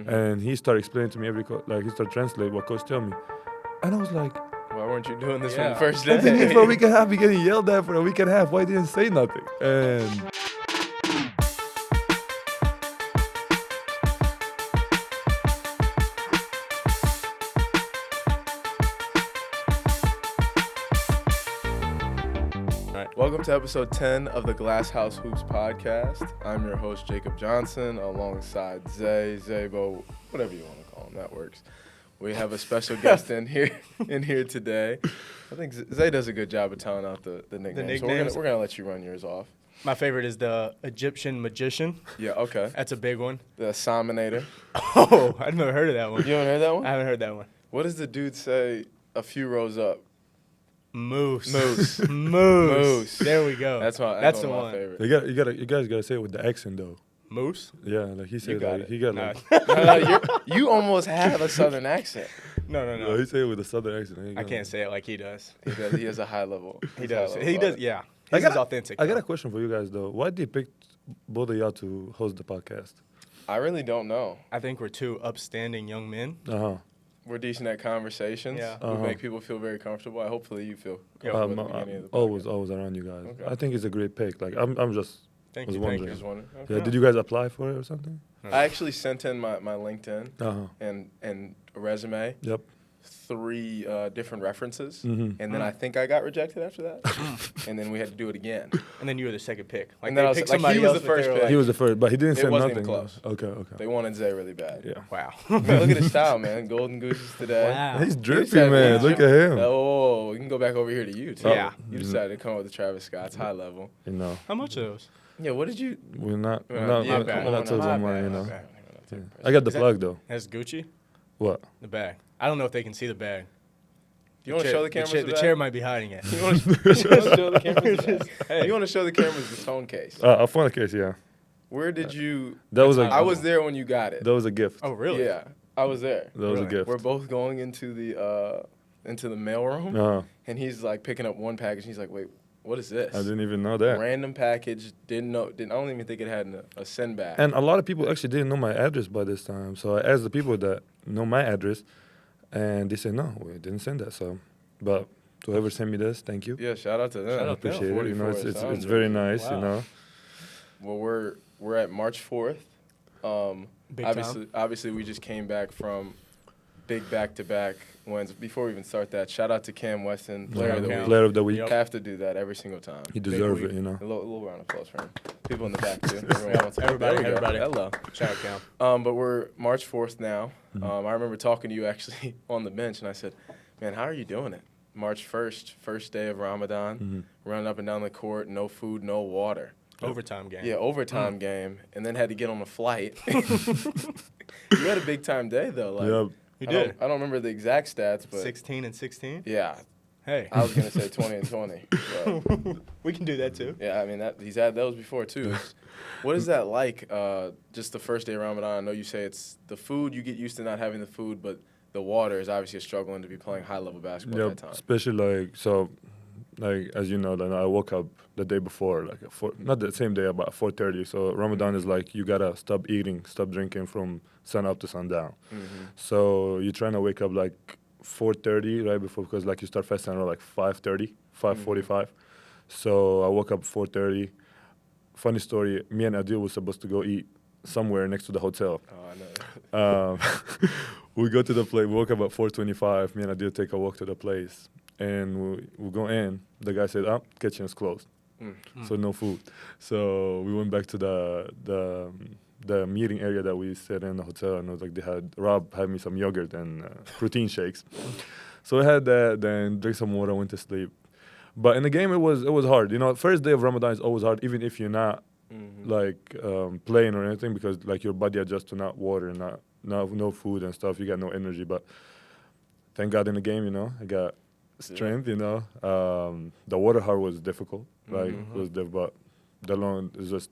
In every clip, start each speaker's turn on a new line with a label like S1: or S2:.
S1: And he started explaining to me he started translating what coach tell me. And I was like,
S2: why weren't you doing this from the first day?
S1: I've been here for a week and a half, be getting yelled at for a week and a half. Why didn't say nothing? And
S2: welcome to episode 10 of the Glass House Hoops podcast. I'm your host, Jacob Johnson, alongside Zay, Zabo, whatever you want to call him, that works. We have a special guest in here today. I think Zay does a good job of telling out the nicknames. So we're gonna let you run yours off.
S3: My favorite is the Egyptian magician.
S2: Yeah, okay.
S3: That's a big one.
S2: The Assaminator.
S3: Oh, I've never heard of that one.
S2: You haven't heard that one?
S3: I haven't heard that one.
S2: What does the dude say a few rows up?
S3: Moose.
S2: Moose.
S3: There we go.
S2: That's one
S3: the
S2: of my
S3: one.
S2: favorite.
S1: you guys gotta say it with the accent though.
S3: Moose?
S1: Yeah, like he said,
S2: got
S1: like,
S2: it.
S1: he got
S3: No.
S1: like.
S2: No, you almost have a southern accent.
S3: No.
S1: He said it with a southern accent.
S3: I can't say it like he does.
S2: He has a high level.
S3: He does. Yeah. He's authentic.
S1: I got a question for you guys though. Why did you pick both of y'all to host the podcast?
S2: I really don't know.
S3: I think we're two upstanding young men.
S2: We're decent at conversations.
S3: Yeah.
S2: We make people feel very comfortable. Hopefully you feel comfortable at the beginning of the podcast.
S1: Always around you guys.
S2: Okay.
S1: I think it's a great pick. Like I'm just
S3: Thank
S1: was
S3: you.
S1: wondering.
S2: Just wondering. Okay.
S1: Yeah, did you guys apply for it or something?
S2: I actually sent in my LinkedIn and a resume.
S1: Yep.
S2: 3 different references,
S1: Mm-hmm.
S2: and then I think I got rejected after that, and then we had to do it again.
S3: And then you were the second pick. Like
S2: And then
S3: they
S2: I was
S3: picked
S2: like,
S3: somebody
S2: he was
S3: else,
S2: the
S3: but they
S2: first
S3: were
S2: pick.
S3: like-
S1: He was the first, but he didn't say
S2: wasn't
S1: nothing.
S2: even close.
S1: Okay.
S2: They wanted Zay really bad.
S1: Yeah.
S3: Wow.
S2: Man, look at his style, man. Golden gooses today.
S3: Wow.
S1: He's
S2: You
S1: drippy,
S2: decided-
S1: man. Look at him.
S2: Oh, we can go back over here to you too.
S3: Yeah.
S2: You decided to come up with the Travis Scott's high level.
S1: You know,
S3: How much of those?
S2: Yeah. What did you?
S1: we're not
S2: Yeah,
S1: talking
S2: my
S1: about
S2: bad,
S1: money, you
S2: my
S1: know.
S2: bad.
S1: Yeah. I got the
S3: Is that-
S1: plug though.
S3: That's Gucci?
S1: What?
S3: The bag. I don't know if they can see the bag.
S2: Do you want to show the cameras
S3: The chair might be hiding it.
S2: You want to show the cameras? You want to show the cameras the tone case?
S1: A phone case, yeah.
S2: Where did you?
S1: That was
S2: I was there when you got it.
S1: That was a gift.
S3: Oh, really?
S2: Yeah, I was there.
S1: That was a
S3: Really?
S1: gift.
S2: We're both going into the mailroom, and he's like picking up one package. He's like, "Wait, what is this?"
S1: I didn't even know that.
S2: Random package. Didn't know. I don't even think it had a send back.
S1: And a lot of people actually didn't know my address by this time. So I asked the people that know my address, and they said, no, we didn't send that. So, but to whoever sent me this, thank you.
S2: Yeah, shout out to them.
S1: I appreciate it. You know,
S2: 44
S1: it's
S2: sounds
S1: very
S2: good.
S1: nice,
S3: Wow.
S1: you know.
S2: Well, we're at March 4th.
S3: Big
S2: Obviously, we just came back from big back-to-back wins. Before we even start that, shout out to Cam Weston, player of the week.
S1: Player of the week.
S3: Yep.
S2: Have to do that every single time.
S1: He deserves
S3: week.
S1: it, you know.
S2: A little round of applause for him. People in the back too.
S3: Everybody.
S2: There we go. Hello.
S3: Shout out Cam.
S2: But we're March 4th now. I remember talking to you actually on the bench, and I said, "Man, how are you doing it? March 1st, first day of Ramadan, running up and down the court, no food, no water."
S3: Overtime game.
S2: Yeah, overtime game, and then had to get on a flight. You had a big time day though. Like,
S1: Yeah.
S3: You
S2: I
S3: did.
S2: don't remember the exact stats, but
S3: 16 and 16?
S2: yeah,
S3: Hey.
S2: I was gonna say 20 and 20. But
S3: We can do that too.
S2: yeah, I mean he's had those before too. What is that like? Just the first day of Ramadan. I know you say it's the food. You get used to not having the food, but the water is obviously a struggle and to be playing high level basketball
S1: Yeah,
S2: at that time.
S1: especially as you know, then I woke up the day before, not the same day, about 4:30. So Ramadan is like you gotta stop eating, stop drinking from sun up to sundown. So you're trying to wake up like 4:30 right before, because like you start fasting around like 5:30, 5:45. So I woke up 4:30. Funny story, me and Adil were supposed to go eat somewhere next to the hotel.
S2: Oh, I know.
S1: We go to the place. We woke up at 4:25. Me and Adil take a walk to the place, and we go in. The guy said, kitchen is closed, so no food. So we went back to the meeting area that we sat in the hotel, and it was like Rob had me some yogurt and protein shakes. So I had that, then drink some water, went to sleep. But in the game, it was hard. You know, first day of Ramadan is always hard, even if you're not playing or anything, because like your body adjusts to not water, no food and stuff. You got no energy. But thank God in the game, you know, I got strength. You know, the water hard was difficult. It was but the long is just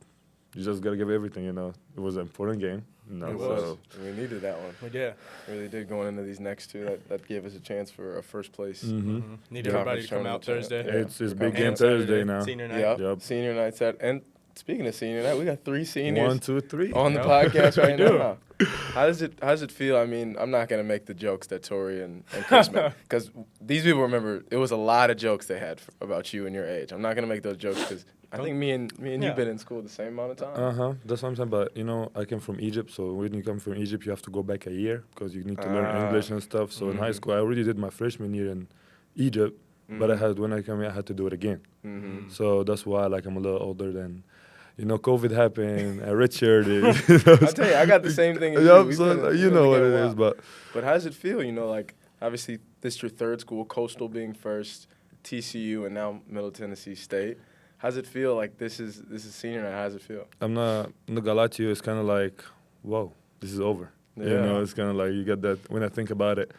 S1: you just gotta give everything. You know, it was an important game. You know,
S2: It
S1: so
S2: was. We needed that one.
S3: We did.
S2: Really did going into these next two. That gave us a chance for a first place.
S3: Need
S2: Yeah.
S3: everybody to come
S2: Tournament.
S3: out Thursday.
S2: Yeah.
S1: it's
S2: We're
S1: big
S2: coming
S1: game
S2: out
S1: Thursday now.
S3: Senior night.
S2: Yep.
S1: Yep.
S2: Senior night set. And speaking of senior night, we got 3 seniors
S1: 1, 2, 3
S2: on the podcast right now. How does it feel? I mean, I'm not gonna make the jokes that Tori and Chris made, because these people remember it was a lot of jokes they had about you and your age. I'm not gonna make those jokes because I think me and you've been in school the same amount of time.
S1: That's what I'm saying. But I came from Egypt, so when you come from Egypt, you have to go back a year because you need to learn English and stuff. So in high school, I already did my freshman year in Egypt, but when I came here, I had to do it again. So that's why I'm a little older than. COVID happened, Richard.
S2: I'll tell you, I got the same thing as you.
S1: So you know what it is, but
S2: how does it feel? Obviously, this is your third school, Coastal being first, TCU, and now Middle Tennessee State. How's it feel? This is senior night. How does it feel?
S1: I'm not gonna lie to you. It's kind of like, whoa, this is over.
S2: Yeah.
S1: It's kind of like you get that. When I think about it,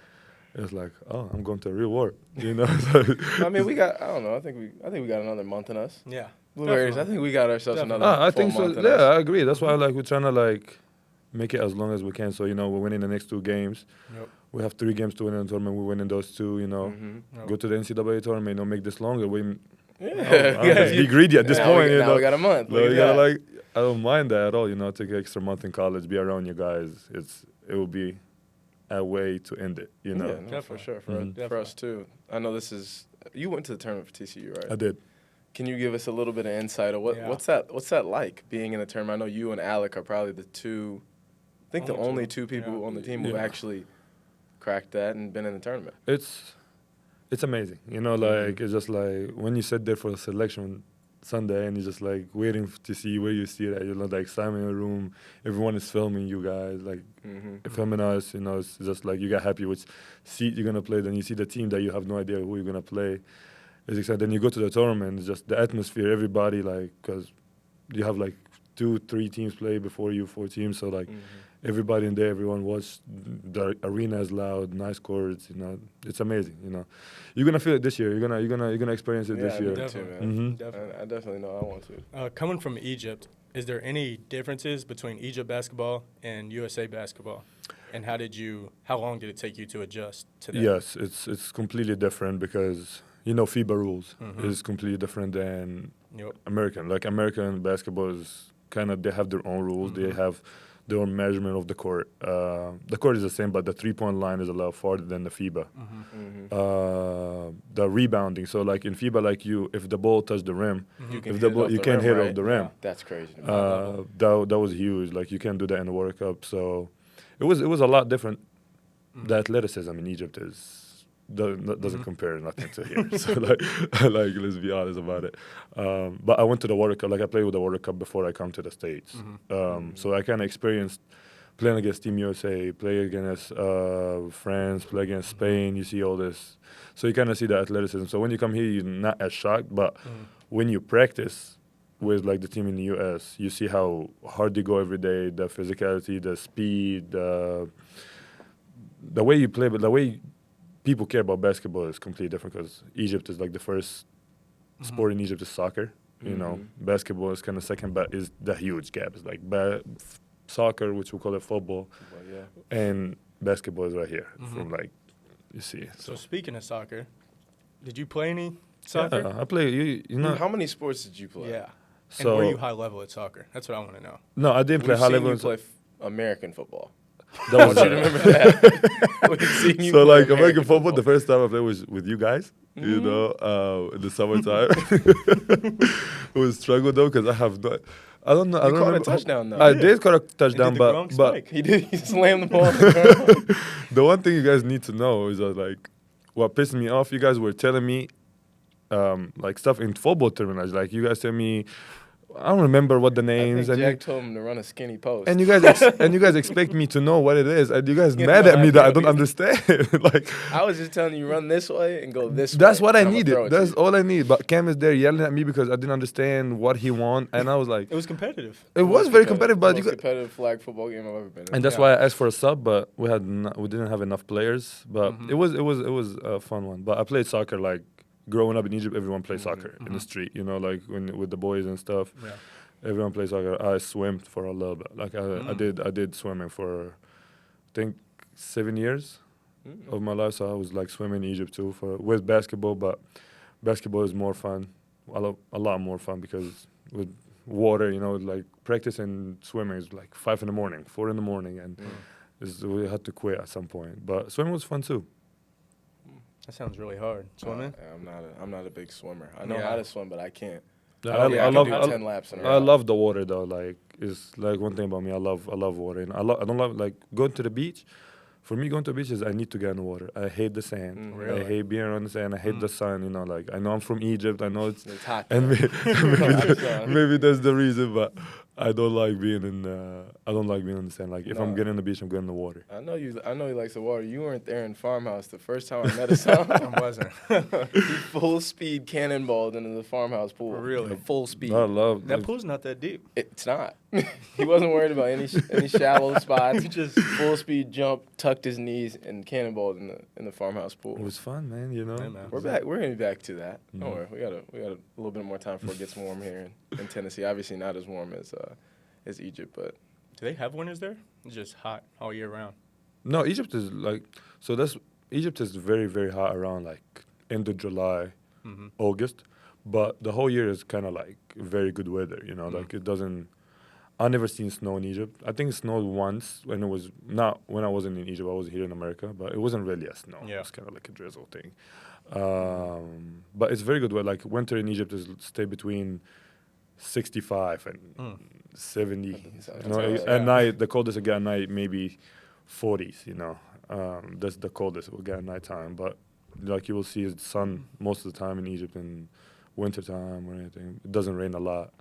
S1: it's like, oh, I'm going to a real war.
S2: I mean, we got. I don't know. I think we got another month in us.
S3: Yeah.
S2: Blueberries. I think we got ourselves another.
S1: I think so.
S2: Month
S1: Yeah, I agree. That's why we're trying to make it as long as we can. So we're winning the next 2 games.
S3: Yep.
S1: We have 3 games to win in the tournament. We're winning those 2. Go to the NCAA tournament. Make this longer. Be greedy at this point.
S2: Now we got a month.
S1: I don't mind that at all. Take an extra month in college, be around you guys. It will be a way to end it.
S2: Yeah, no, for sure. For us too. I know you went to the tournament for TCU, right?
S1: I did.
S2: Can you give us a little bit of insight of what's that like being in a tournament? I know you and Alec are probably the only two people on the team who actually cracked that and been in the tournament.
S1: It's amazing, it's just when you sit there for a selection Sunday and you're just waiting to see where you see that, excitement in the room, everyone is filming you guys, filming us, it's just you get happy which seat you're gonna play, then you see the team that you have no idea who you're gonna play. It's exciting. Then you go to the tournament, it's just the atmosphere, everybody, because you have 2, 3 teams play before you, 4 teams, so everybody in there, everyone watch. The arena is loud, nice courts, it's amazing. You're gonna feel it this year. You're gonna experience it this year.
S3: Definitely, man. Definitely.
S2: I definitely know I want to.
S3: Coming from Egypt, is there any differences between Egypt basketball and USA basketball? And how long did it take you to adjust to that?
S1: Yes, it's completely different because FIBA rules is completely different than American. American basketball is they have their own rules. They have their own measurement of the court. The court is the same, but the 3-point line is a lot farther than the FIBA. The rebounding. So in FIBA, if the ball touched the rim, you can't hit it off the rim.
S2: Yeah, that's crazy.
S1: That was huge. You can't do that in the World Cup. So it was a lot different. The athleticism in Egypt doesn't compare nothing to here. So let's be honest about it. But I went to the World Cup. I played with the World Cup before I come to the States. So I kind of experienced playing against Team USA, play against France, play against Spain. You see all this. So you kind of see the athleticism. So when you come here, you're not as shocked. But when you practice with the team in the US, you see how hard they go every day, the physicality, the speed, the way you play, but the way people care about basketball is completely different because Egypt is the first sport in Egypt is soccer. Basketball is kind of second, but is the huge gap. It's soccer, which we call it football, and basketball is right here. From you see.
S3: So speaking of soccer, did you play any soccer?
S1: Yeah, I play.
S2: How many sports did you play?
S3: Yeah.
S1: So,
S3: and were you high level at soccer? That's what I want to know.
S1: No, I didn't play high level.
S2: You play American football.
S1: That was
S2: you remember that.
S1: So American football, the first time I played was with you guys, in the summertime. It was struggle though because I don't know.
S2: You caught a touchdown though.
S1: I did caught a touchdown, but
S2: he slammed the ball on the ground.
S1: The one thing you guys need to know is that what pissed me off, you guys were telling me stuff in football terminology. You guys tell me, I don't remember what the names.
S2: I think Jack told him to run a skinny post.
S1: And you guys expect me to know what it is. And you guys mad at me that I don't understand.
S2: I was just telling you run this way and go this way.
S1: That's what I needed. That's all I need. But Cam is there yelling at me because I didn't understand what he want, and I was like,
S3: it was competitive.
S1: It was very competitive, but
S2: most competitive flag football game I've ever been in.
S1: And that's why I asked for a sub, but we didn't have enough players. But it was a fun one. But I played soccer growing up in Egypt, everyone plays soccer in the street, with the boys and stuff. Yeah. Everyone plays soccer. I swam for a little bit. I did swimming for, I think, 7 years of my life. So I was swimming in Egypt too with basketball, but basketball is more fun, a lot more fun because with water. Like practice and swimming is like 5 in the morning, 4 in the morning, and we had to quit at some point. But swimming was fun too.
S3: That sounds really hard. Swimming?
S2: I'm not a big swimmer. I know how to swim, but I can't.
S1: I
S2: can do 10 laps in a row.
S1: I love the water though. Like it's like one thing about me. I love water, and I don't love like going to the beach. For me, going to the beach is I need to get in the water. I hate the sand.
S3: Really?
S1: I hate being around the sand. I hate the sun. Like I know I'm from Egypt. I know it's
S2: hot.
S1: and maybe that's the reason, but I don't like being in the sand. Like if I'm getting on the beach, I'm getting in the water.
S2: I know he likes the water. You weren't there in farmhouse the first time I met Essam.
S3: I wasn't.
S2: He full speed cannonballed into the farmhouse pool.
S3: Really?
S2: Full speed.
S1: I love
S3: That pool's not that deep.
S2: It's not. He wasn't worried about any shallow spots. He just full speed jump, tucked his knees, and cannonballed in the farmhouse pool.
S1: It was fun, man.
S3: Hey, man.
S2: We're back. We're gonna be back to that. Don't worry. We got a little bit more time before it gets warm here in Tennessee. Obviously not as warm as Egypt, but
S3: Do they have winters there? It's just hot all year round.
S1: No, Egypt is Egypt is very, very hot around like end of July, August, but the whole year is kind of like very good weather. Like it doesn't. I never seen snow in Egypt. I think it snowed once when it was not when I wasn't in Egypt. I was here in America, but it wasn't really a snow.
S3: Yeah.
S1: It was kind of like a drizzle thing. But it's very good weather. Like winter in Egypt is stay between 65 and 70. At night, the coldest it get at night maybe 40s. That's the coldest it will get at night time. But like you will see the sun most of the time in Egypt in winter time or anything. It doesn't rain a lot,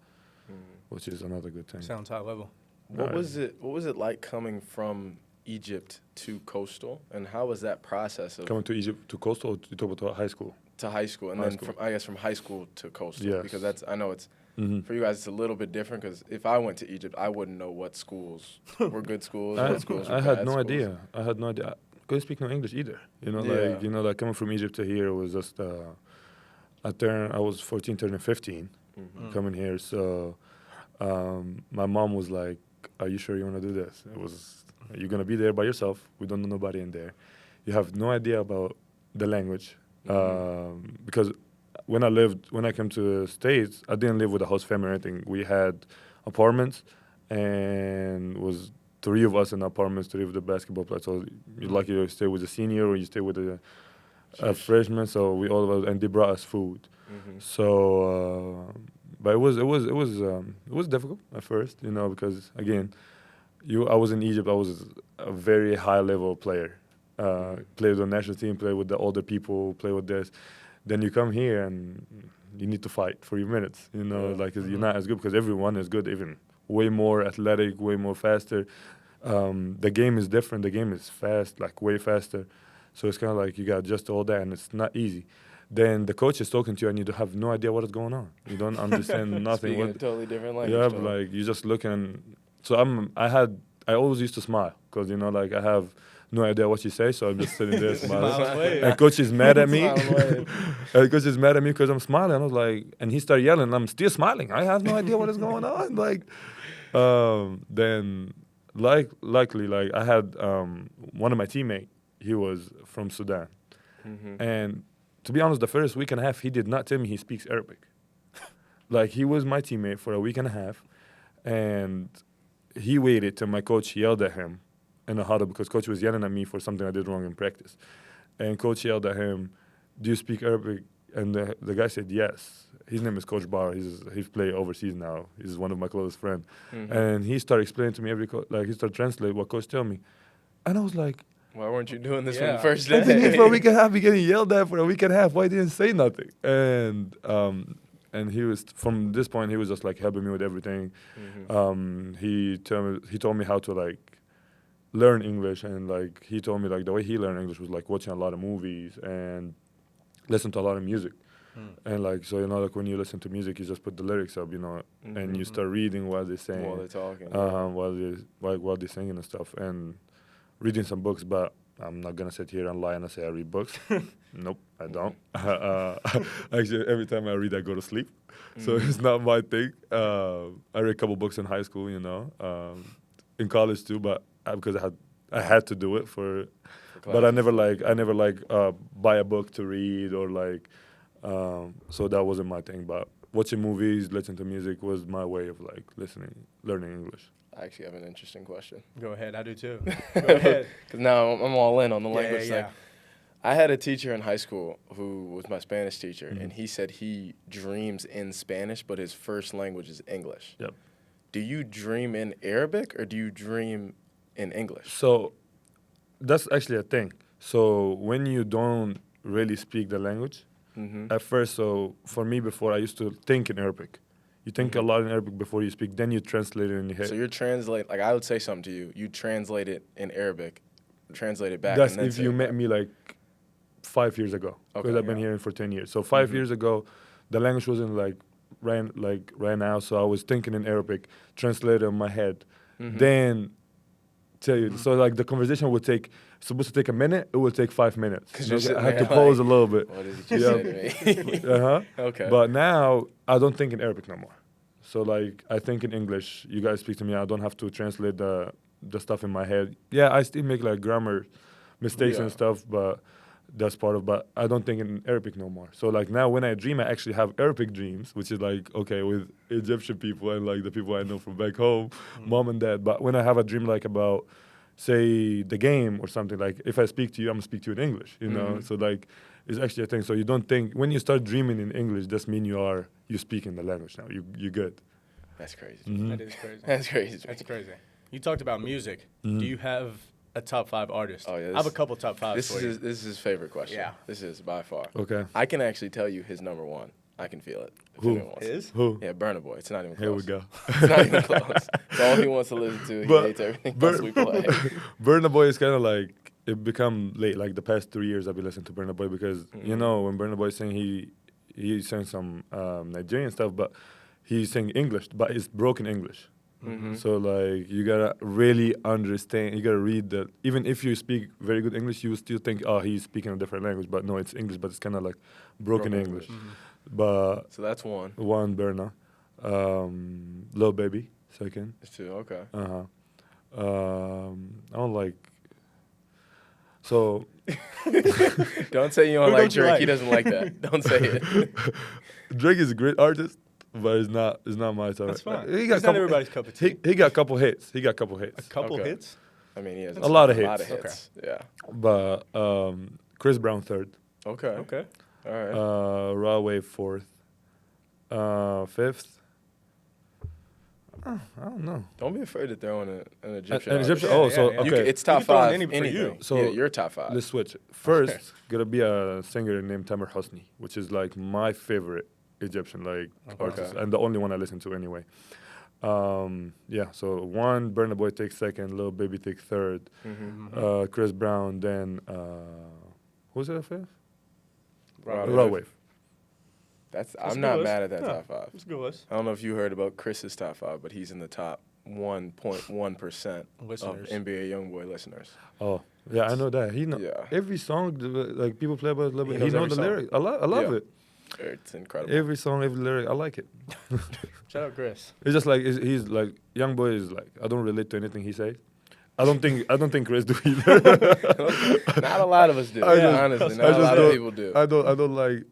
S1: which is another good thing.
S3: Sounds high level.
S2: What was it like coming from Egypt to Coastal, and how was that process of
S1: Coming to Egypt to Coastal, or you talk about high school?
S2: to high school, and
S1: High
S2: then
S1: school.
S2: from high school to Coastal?
S1: Yes.
S2: Because I know it's for you guys it's a little bit different. Because if I went to Egypt, I wouldn't know what schools were good schools, what schools were
S1: I had
S2: bad
S1: no
S2: schools.
S1: idea. I had no idea. I couldn't speak no English either.
S2: Yeah.
S1: Like coming from Egypt to here was just. I was 14, turning 15, coming here. So, my mom was like, "Are you sure you want to do this?" It was, "You're gonna be there by yourself. We don't know nobody in there. You have no idea about the language." Because when I came to the States, I didn't live with a host family or anything. We had apartments, and was 3 of us in apartments, 3 of the basketball players. So you're lucky to stay with a senior or you stay with a freshman. So we all of us, and they brought us food. So, but it was difficult at first, because again, I was in Egypt. I was a very high level player. Play with the national team, play with the older people, play with this. Then you come here and you need to fight for your minutes. Like you're not as good because everyone is good, even way more athletic, way more faster. The game is different. The game is fast, like way faster. So it's kind of like you got to adjust to all that, and it's not easy. Then the coach is talking to you, and you have no idea what is going on. You don't understand nothing.
S2: Speaking a totally different language.
S1: Yeah,
S2: though.
S1: like you just looking. So I always used to smile because like I have no idea what she says, so I'm just sitting there smiling. And coach is mad at me. And coach is mad at me because I'm smiling. I was like, and he started yelling, and I'm still smiling. I have no idea what is going on. Like, then, luckily, like I had one of my teammates. He was from Sudan, and to be honest, the first week and a half, he did not tell me he speaks Arabic. Like he was my teammate for a week and a half, and he waited till my coach yelled at him in the huddle because coach was yelling at me for something I did wrong in practice. And coach yelled at him, "Do you speak Arabic?" And the guy said yes. His name is Coach Barr. He's playing overseas now. He's one of my closest friends. And he started explaining to me he started translating what coach told me. And I was like,
S2: why weren't you doing this from the first
S1: I've been here
S2: day?
S1: for a week and a half, getting yelled at for a week and a half. Why didn't say nothing? And he was, from this point, he was just like helping me with everything. He told me how to like learn English, and like he told me like the way he learned English was like watching a lot of movies and listen to a lot of music. And like so like when you listen to music, you just put the lyrics up, and you start reading while they're saying,
S2: While they're talking,
S1: while they're singing and stuff, and reading some books. But I'm not gonna sit here and lie and say I read books. Nope, I don't. Actually, every time I read, I go to sleep. So it's not my thing. I read a couple books in high school, in college too, but because I had to do it for but I never buy a book to read or like. So that wasn't my thing. But watching movies, listening to music was my way of like learning English.
S2: I actually have an interesting question.
S3: Go ahead. I do too. Go ahead.
S2: Because now I'm all in on the language
S3: yeah.
S2: thing. I had a teacher in high school who was my Spanish teacher,
S1: Mm-hmm.
S2: and he said he dreams in Spanish, but his first language is English.
S1: Yep.
S2: Do you dream in Arabic or do you dream in English?
S1: So that's actually a thing. So when you don't really speak the language, at first, so for me before, I used to think in Arabic. You think a lot in Arabic before you speak, then you translate it in your head.
S2: So you're like I would say something to you, you translate it in Arabic, translate it back.
S1: That's
S2: and then
S1: if
S2: say
S1: you
S2: it
S1: met
S2: back.
S1: me like 5 years ago, because
S2: Okay.
S1: I've been here for 10 years. So 5 years ago, the language wasn't like right now. So I was thinking in Arabic, translate it in my head, then tell you. So like the conversation would take supposed to take a minute, it would take 5 minutes.
S2: 'Cause
S1: You
S2: you're
S1: know,
S2: sitting
S1: I had
S2: there
S1: to pause
S2: like,
S1: a little bit.
S2: What did you just say to me? Okay.
S1: But now I don't think in Arabic no more. So like I think in English. You guys speak to me. I don't have to translate the stuff in my head. Yeah, I still make like grammar mistakes and stuff, but that's part of. But I don't think in Arabic no more. So like now when I dream, I actually have Arabic dreams, which is like okay with Egyptian people and like the people I know from back home, mom and dad. But when I have a dream like about say the game or something, like if I speak to you, I'm gonna speak to you in English, you know. So like it's actually a thing. So you don't think when you start dreaming in English, that means you speaking the language now. You good.
S2: That's crazy.
S3: That is crazy.
S2: That's crazy.
S3: That's crazy. You talked about music. Do you have a top 5 artist?
S2: Oh, yeah,
S3: I have a couple top 5s for you.
S2: This is his favorite question.
S3: Yeah.
S2: This is by far.
S1: Okay.
S2: I can actually tell you his number one. I can feel it. if
S1: Who?
S2: anyone wants to.
S3: His?
S1: Who?
S2: Yeah, Burna Boy. It's not even close.
S1: Here we go.
S2: It's not even close. It's all he wants to listen to. He
S1: But
S2: hates everything else we play.
S1: Burna Boy is kind of like it become late. Like the past 3 years, I've been listening to Burna Boy because you know when Burna Boy sing, he sang some Nigerian stuff, but he sing English, but it's broken English. So like you gotta really understand. You gotta read that. Even if you speak very good English, you will still think, oh, he's speaking a different language. But no, it's English, but it's kind of like broken English. But
S2: So that's one.
S1: one Burna, Lil Baby second.
S2: It's two. Okay.
S1: I don't like. So
S2: Don't say you don't
S3: Who
S2: like
S3: don't you
S2: Drake.
S3: like?
S2: He doesn't like that. Don't say it.
S1: Drake is a great artist, but it's not my type.
S3: That's fine.
S1: He got
S3: It's not everybody's cup of tea.
S1: He got a couple hits.
S3: A couple
S2: Okay.
S3: hits?
S2: I mean, he has
S1: A lot of
S2: A lot of
S1: hits.
S2: hits. Yeah.
S1: But Chris Brown third,
S2: Okay.
S3: Okay.
S2: All right.
S1: Raw Wave fourth, fifth. I don't know.
S2: Don't be afraid to throw in an Egyptian.
S1: An Egyptian.
S2: artist.
S1: Oh,
S3: Yeah,
S1: so
S3: yeah.
S1: okay.
S2: You can, it's top
S3: can throw in
S2: five.
S3: any for
S2: anything.
S3: you.
S1: So
S2: yeah, you're top five.
S1: Let's switch. First, gonna be a singer named Tamer Hosni, which is like my favorite Egyptian artist, and the only one I listen to anyway. Yeah, so one, Burna Boy takes second, Lil Baby takes third, Chris Brown, then who's that fifth? Raw Wave.
S2: That's
S3: That's a
S2: I'm
S3: good
S2: not
S3: list.
S2: mad at that
S3: Yeah.
S2: top five.
S3: Let's go, list.
S2: I don't know if you heard about Chris's top five, but he's in the top 1.1% of
S3: Listeners.
S2: NBA YoungBoy listeners.
S1: Oh, yeah, I know that. He know
S2: Yeah.
S1: every song like people play about Lil Baby. He
S2: knows
S1: know
S2: every
S1: the
S2: song.
S1: lyrics. I love
S2: Yeah.
S1: it.
S2: It's incredible.
S1: Every song, every lyric, I like it.
S3: Shout out Chris.
S1: It's just like he's like young boy is like I don't relate to anything he says. I don't think Chris do either.
S2: Not a lot of us do.
S1: I just-
S2: honestly,
S1: I
S2: not a
S1: just
S2: lot of
S1: don't-
S2: people do.
S1: I don't like.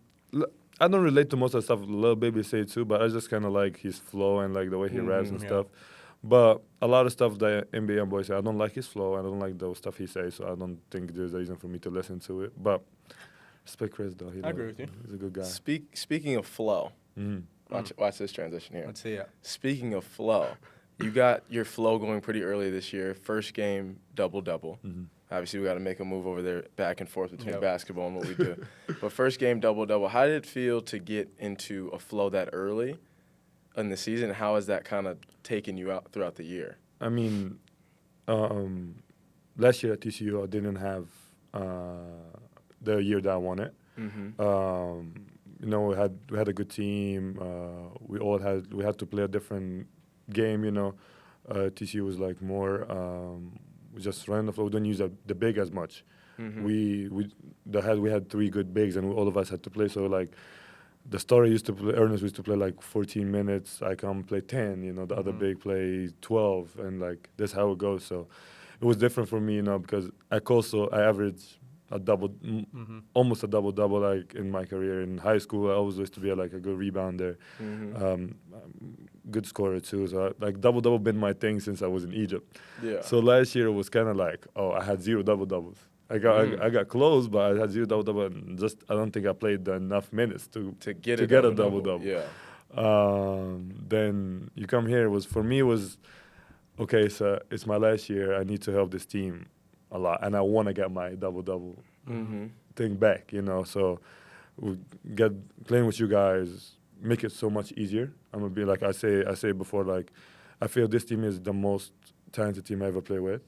S1: I don't relate to most of the stuff Lil Baby say too, but I just kind of like his flow and like the way he raps and
S3: yeah.
S1: stuff. But a lot of stuff that NBA boy say, I don't like his flow. I don't like the stuff he says, so I don't think there's a reason for me to listen to it. But respect Chris though.
S3: I agree with you.
S1: He's a good guy.
S2: Speaking of flow,
S1: Mhm.
S2: watch this transition here.
S3: Let's see it.
S2: Speaking of flow, you got your flow going pretty early this year. First game, double-double. Obviously, we got to make a move over there back and forth between
S3: Yep.
S2: basketball and what we do. But first game, double-double. How did it feel to get into a flow that early in the season? How has that kind of taken you out throughout the year?
S1: I mean, last year at TCU, I didn't have the year that I wanted. You know, we had a good team. We had to play a different game. You know, TCU was like more we just ran the floor. We don't use the big as much. We had 3 good bigs, and all of us had to play. So like, the story used to play. Ernest used to play like 14 minutes. I come play 10. You know, the other big play 12, and like that's how it goes. So it was different for me, you know, because I average almost a double like in my career. In high school, I always used to be like a good rebounder, good scorer too. So like double been my thing since I was in Egypt.
S2: Yeah.
S1: So last year it was kind of like, I had 0 doubles. I got close, but I had 0 double, and just I don't think I played enough minutes to get a double.
S2: Yeah.
S1: Then you come here. For me was okay. So it's my last year. I need to help this team a lot, and I want to get my double thing back. So we get playing with you guys make it so much easier. I'm gonna be like I say before, like I feel this team is the most talented team I ever played with.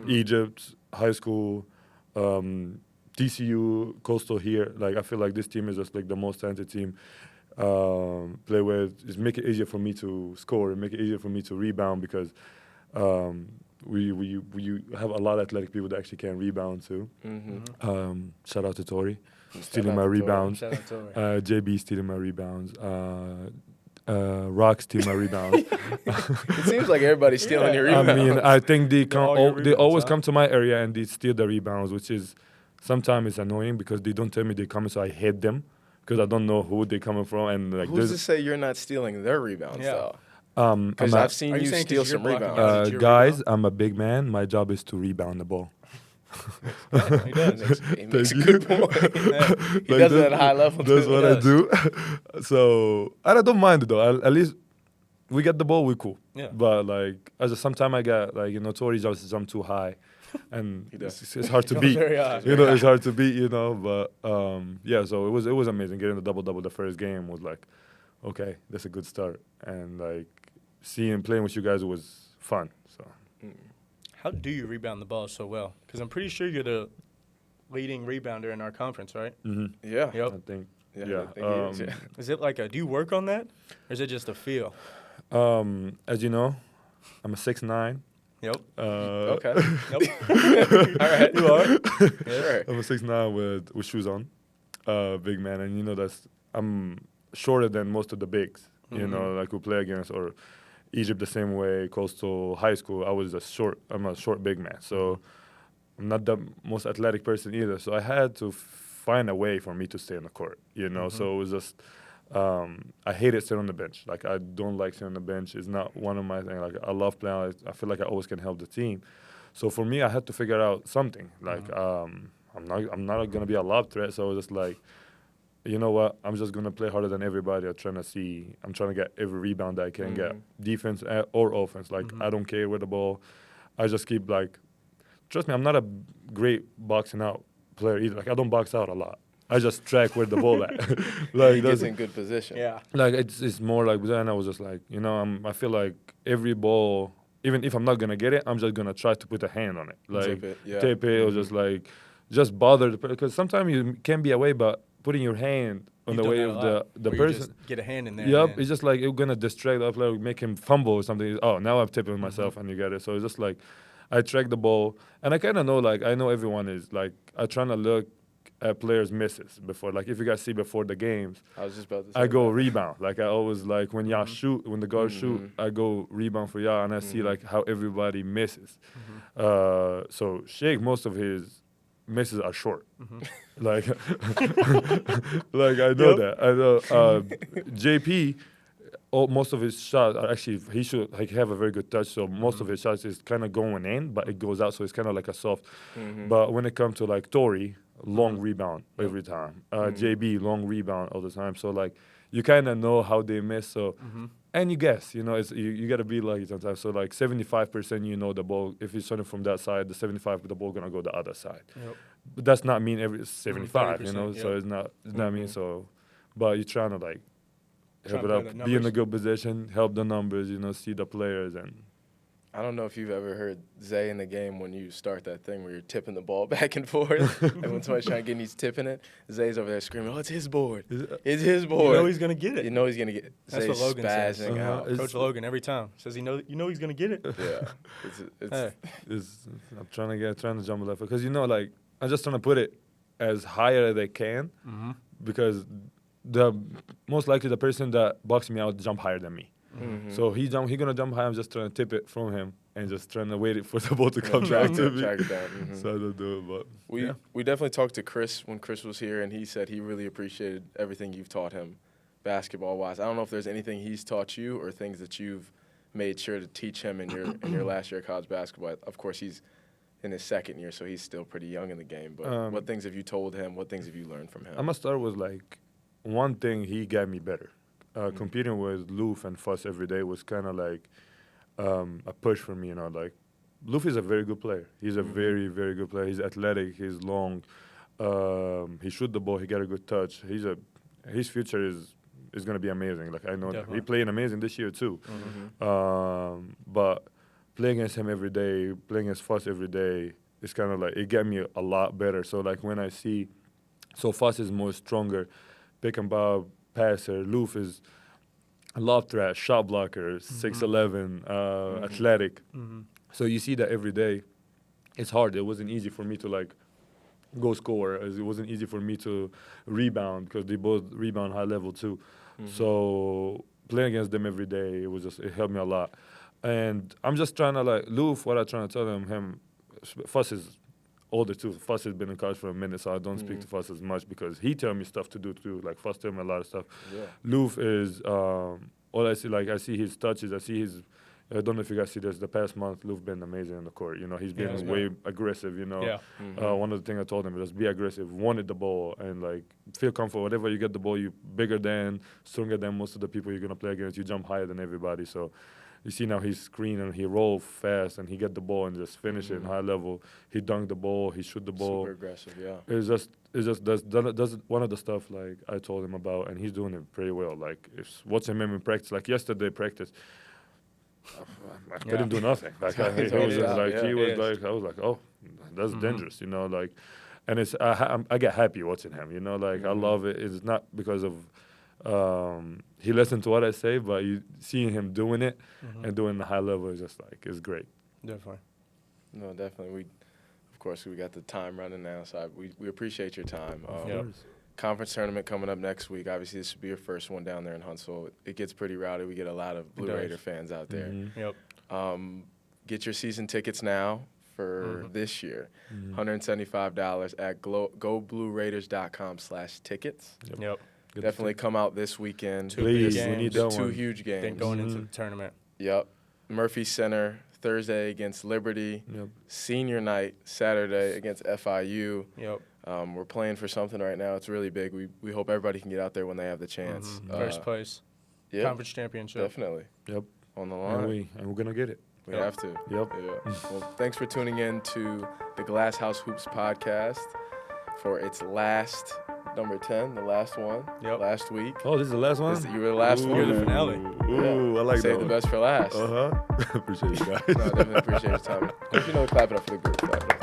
S1: Egypt, high school, TCU, Coastal here. Like I feel like this team is just like the most talented team. Play with is make it easier for me to score and make it easier for me to rebound because we have a lot of athletic people that actually can rebound too. Shout out to Tori, stealing my rebounds.
S3: Shout out to
S1: JB stealing my rebounds. Rock stealing my rebounds.
S2: It seems like everybody's stealing your rebounds.
S1: I mean, I think they always
S3: huh?
S1: come to my area and they steal the rebounds, which is sometimes it's annoying because they don't tell me they're coming, so I hate them because I don't know who they're coming from. And like,
S2: who's to say you're not stealing their rebounds though? Because
S1: I'm
S2: I've seen you
S3: saying
S2: steal
S3: 'cause you're
S2: some
S3: blocking
S2: rebounds.
S3: your
S1: guys,
S3: rebound?
S1: I'm a big man. My job is to rebound the ball.
S3: He does.
S2: He makes a good point. He does it at a high level.
S1: That's
S2: too.
S1: what I do. So and I don't mind it though. At least we get the ball, we cool.
S3: Yeah.
S1: But like, sometimes I get like Tori just jump too high, and
S2: He does.
S1: it's hard to
S3: Jumps
S1: beat.
S3: very high.
S1: It's hard to beat. But yeah. So it was amazing getting the double the first game was like, okay, that's a good start, and like playing with you guys was fun. So.
S3: How do you rebound the ball so well? Because I'm pretty sure you're the leading rebounder in our conference, right?
S2: Yeah.
S3: Yep.
S1: I think.
S2: Yeah. I think he is, yeah.
S3: Is it like do you work on that? Or is it just a feel?
S1: As you know, I'm a 6'9".
S3: Yep.
S2: Okay.
S3: Nope.
S2: All right.
S3: You are.
S2: Yeah.
S1: I'm a 6'9" with shoes on, big man, and I'm shorter than most of the bigs. Like we play against or Egypt the same way, Coastal, high school. I'm a short big man, so I'm not the most athletic person either. So I had to find a way for me to stay on the court. So it was just. I hate it sitting on the bench. Like I don't like sitting on the bench. It's not one of my things. Like I love playing. I feel like I always can help the team. So for me, I had to figure out something. Like I'm not gonna be a lob threat. So it was just like, you know what? I'm just gonna play harder than everybody. I'm trying to get every rebound that I can get, defense or offense. Like I don't care where the ball. I just keep like, trust me, I'm not a great boxing out player either. Like I don't box out a lot. I just track where the ball at. Like
S2: He gets in good position.
S3: Yeah.
S1: Like it's more like then I was just like, I feel like every ball, even if I'm not gonna get it, I'm just gonna try to put a hand on it. Like tip it or just like bother the person. Because sometimes you can be away, but putting your hand on the way of the
S3: Or you
S1: person.
S3: just get a hand in there.
S1: Yep, it's just like you're gonna distract the player, make him fumble or something. Oh, now I'm tipping myself and you get it. So it's just like I track the ball and I kind of know like I know everyone is like I trying to look at players' misses before. Like if you guys see before the games,
S2: I was just about to say
S1: I go
S2: that.
S1: rebound. Like I always like when y'all shoot, when the guards shoot, I go rebound for y'all and I see like how everybody misses. So Sheikh, most of his misses are short. Like like I know that. I know JP, most of his shots are actually he should like have a very good touch. So most of his shots is kind of going in, but it goes out. So it's kind of like a soft. But when it comes to like Tori, long rebound every time. JB, long rebound all the time. So like you kind of know how they miss. So and you guess, it's you got to be lucky sometimes. So like 75%, the ball. If it's shooting from that side, the 75, the ball gonna go the other side. But that's not mean every 75. So it's not mean so. But you're trying to like help it up, be in a good position, help the numbers, see the players and.
S2: I don't know if you've ever heard Zay in the game when you start that thing where you're tipping the ball back and forth, and when somebody's trying to get, he's tipping it. Zay's over there screaming, "Oh, it's his board! It's his board!"
S3: You know he's gonna get it.
S2: You know he's gonna get it.
S3: That's
S2: Zay's
S3: what Logan says.
S2: spazzing out.
S3: Coach Logan every time says you know he's gonna get it.
S2: Yeah,
S1: I'm trying to jump left because like I'm just trying to put it as higher as I can because the most likely the person that boxed me out jump higher than me. So he gonna jump high. I'm just trying to tip it from him and just trying to wait for the ball to come back to me.
S2: Track it down. Mm-hmm.
S1: So I don't do it, but
S2: we definitely talked to Chris when Chris was here, and he said he really appreciated everything you've taught him basketball-wise. I don't know if there's anything he's taught you or things that you've made sure to teach him in your last year of college basketball. Of course, he's in his second year, so he's still pretty young in the game. But what things have you told him? What things have you learned from him?
S1: I'm going to start with, like, one thing he got me better. Competing with Loof and Fuss every day was kind of like a push for me, you know. Like, Loof is a very good player. He's a very, very good player. He's athletic. He's long. He shoot the ball. He got a good touch. His future is going to be amazing. Like, I know
S3: Definitely.
S1: he playing amazing this year too.
S2: Mm-hmm.
S1: But playing against him every day, playing against Fuss every day, it's kind of like it got me a lot better. So like when I see, Fuss is more stronger, pick and pop passer. Loof is a lob threat, shot blocker, 6'11", athletic. So you see that every day. It's hard. It wasn't easy for me to like go score. It wasn't easy for me to rebound because they both rebound high level too. So playing against them every day, it helped me a lot. And I'm just trying to like Loof. What I'm trying to tell him. Fuss is older too. Fuss has been in college for a minute, so I don't speak to Fuss as much because he tell me stuff to do too. Like Fuss tell me a lot of stuff.
S2: Yeah.
S1: Loof is all I see. Like I see his touches. I see his. I don't know if you guys see this. The past month, Loof been amazing on the court. You know, he's been way aggressive. You know, one of the things I told him was be aggressive, wanted the ball, and like feel comfortable. Whatever you get the ball, you bigger than, stronger than most of the people you're gonna play against. You jump higher than everybody. So you see now he's screen and he roll fast and he get the ball and just finish it in high level. He dunk the ball. He shoot the ball.
S2: Super aggressive, yeah.
S1: It's just does one of the stuff like I told him about, and he's doing it pretty well. Like if watching him in practice, like yesterday practice. I couldn't do nothing. Like I was like, oh, that's dangerous, you know. Like, and it's I get happy watching him, you know. Like I love it. It's not because of he listened to what I say, but you seeing him doing it and doing the high level is just like it's great.
S3: Definitely.
S2: No, definitely. Of course, we got the time running now, so we appreciate your time. Conference tournament coming up next week. Obviously, this should be your first one down there in Huntsville. It gets pretty rowdy. We get a lot of Blue Raider fans out there. Get your season tickets now for this year. $175 at goblueraiders.com/tickets.
S3: Yep.
S2: Definitely come out this weekend.
S1: Please, we need that
S2: two
S1: one.
S2: huge games.
S3: Then going into the tournament.
S2: Yep. Murphy Center Thursday against Liberty.
S1: Yep.
S2: Senior night Saturday against FIU.
S3: Yep.
S2: We're playing for something right now. It's really big. We hope everybody can get out there when they have the chance.
S3: First place.
S2: Yep.
S3: Conference championship.
S2: Definitely.
S1: Yep.
S2: On the line.
S1: And we're gonna get it.
S2: We have to.
S1: Yep.
S2: Yeah. Well, thanks for tuning in to the Glass House Hoops podcast for its last number 10, the last one.
S3: Yep.
S2: Last week.
S1: Oh, this is the last one?
S2: You were the last one.
S3: You're the finale.
S1: Ooh, I like that.
S2: Save the best for last.
S1: Appreciate you guys.
S2: No, I definitely appreciate your time. If you know, clap it up for the group. Clap it up.